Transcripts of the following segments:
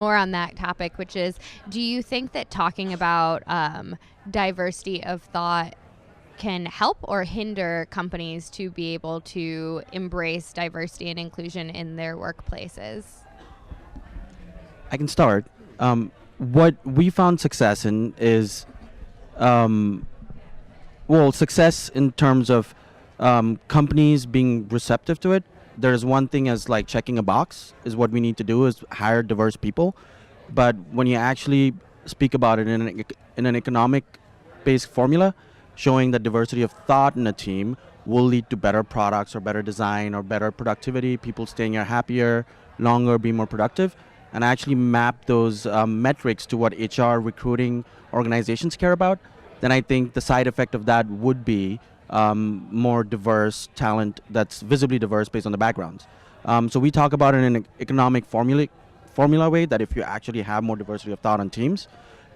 more on that topic, which is, do you think that talking about diversity of thought can help or hinder companies to be able to embrace diversity and inclusion in their workplaces? I can start. What we found success in is, um, well, success in terms of companies being receptive to it. There's one thing as like checking a box is what we need to do is hire diverse people, but when you actually speak about it in an economic based formula, showing that diversity of thought in a team will lead to better products or better design or better productivity, people staying here happier, longer, be more productive, and actually map those metrics to what HR recruiting organizations care about, then I think the side effect of that would be more diverse talent that's visibly diverse based on the backgrounds. So we talk about it in an economic formula way that if you actually have more diversity of thought on teams,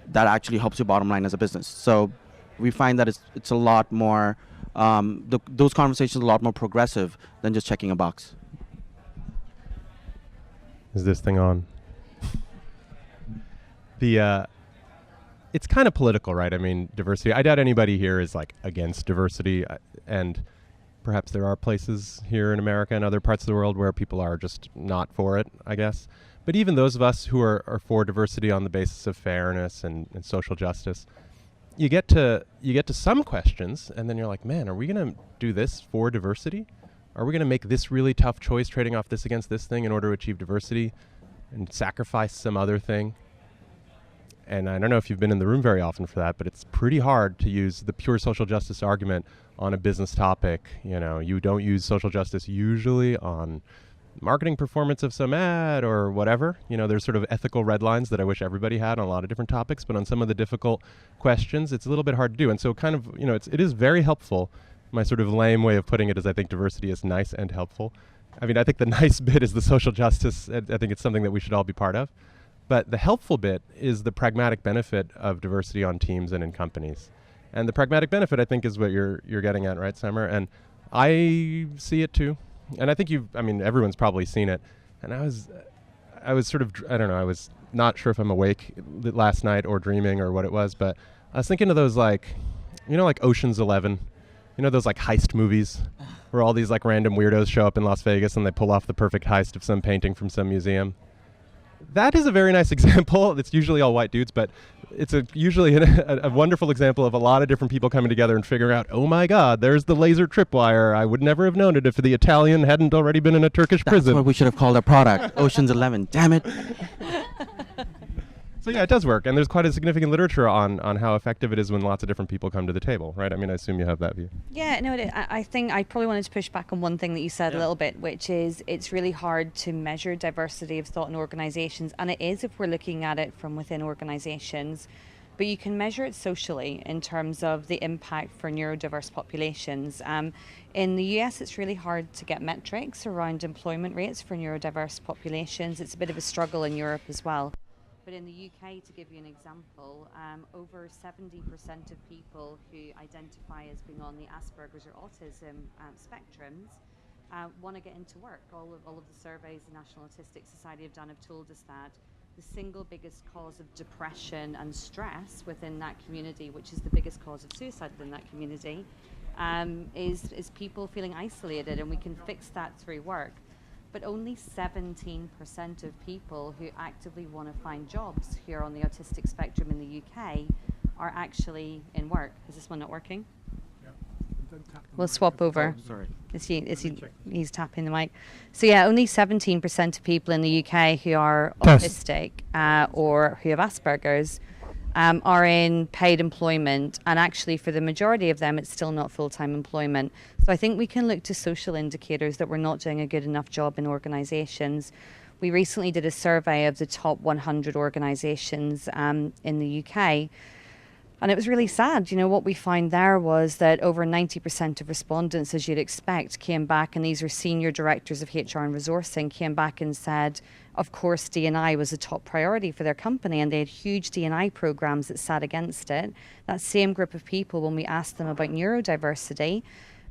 that actually helps your bottom line as a business. So we find that it's a lot more, those conversations are a lot more progressive than just checking a box. Is this thing on? The it's kind of political, right? I mean, diversity. I doubt anybody here is like against diversity, and perhaps there are places here in America and other parts of the world where people are just not for it, I guess. But even those of us who are for diversity on the basis of fairness and social justice, you get to some questions, and then you're like, man, are we going to do this for diversity? Are we going to make this really tough choice, trading off this against this thing in order to achieve diversity, and sacrifice some other thing? And I don't know if you've been in the room very often for that, but it's pretty hard to use the pure social justice argument on a business topic. You know, you don't use social justice usually on marketing performance of some ad or whatever. You know, there's sort of ethical red lines that I wish everybody had on a lot of different topics, but on some of the difficult questions, it's a little bit hard to do. And so kind of, you know, it is very helpful. My sort of lame way of putting it is I think diversity is nice and helpful. I mean, I think the nice bit is the social justice. I think it's something that we should all be part of. But the helpful bit is the pragmatic benefit of diversity on teams and in companies. And the pragmatic benefit, I think, is what you're getting at, right, Samar? And I see it too. And I think everyone's probably seen it. And I was sort of, I don't know, I was not sure if I'm awake last night or dreaming or what it was, but I was thinking of those like Ocean's 11, those like heist movies where all these like random weirdos show up in Las Vegas and they pull off the perfect heist of some painting from some museum. That is a very nice example. It's usually all white dudes, but it's usually a wonderful example of a lot of different people coming together and figuring out, oh my God, there's the laser tripwire. I would never have known it if the Italian hadn't already been in a Turkish prison. That's what we should have called our product, Ocean's 11. Damn it. So yeah, it does work, and there's quite a significant literature on how effective it is when lots of different people come to the table, right? I mean, I assume you have that view. Yeah, no, I think I probably wanted to push back on one thing that you said a little bit, which is it's really hard to measure diversity of thought in organizations, and it is if we're looking at it from within organizations, but you can measure it socially in terms of the impact for neurodiverse populations. In the US, it's really hard to get metrics around employment rates for neurodiverse populations. It's a bit of a struggle in Europe as well. But in the UK, to give you an example, over 70% of people who identify as being on the Asperger's or autism spectrums want to get into work. All of the surveys the National Autistic Society have done have told us that the single biggest cause of depression and stress within that community, which is the biggest cause of suicide within that community, is people feeling isolated, and we can fix that through work. But only 17% of people who actively want to find jobs here on the autistic spectrum in the UK are actually in work. Is this one not working? Yeah. We'll swap over. Oh, sorry. He's tapping the mic. So yeah, only 17% of people in the UK who are autistic or who have Asperger's are in paid employment, and actually for the majority of them it's still not full-time employment. So I think we can look to social indicators that we're not doing a good enough job in organisations. We recently did a survey of the top 100 organisations in the UK, and it was really sad. What we found there was that over 90% of respondents, as you'd expect, came back, and these are senior directors of HR and resourcing, came back and said, of course, D&I was a top priority for their company, and they had huge D&I programs that sat against it. That same group of people, when we asked them about neurodiversity,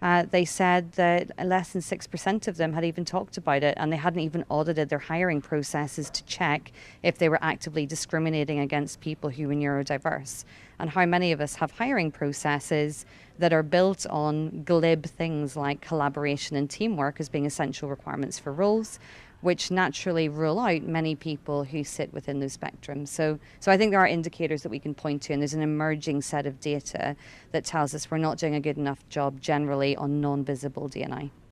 they said that less than 6% of them had even talked about it, and they hadn't even audited their hiring processes to check if they were actively discriminating against people who were neurodiverse. And how many of us have hiring processes that are built on glib things like collaboration and teamwork as being essential requirements for roles, which naturally rule out many people who sit within those spectrums. So I think there are indicators that we can point to, and there's an emerging set of data that tells us we're not doing a good enough job generally on non-visible D&I.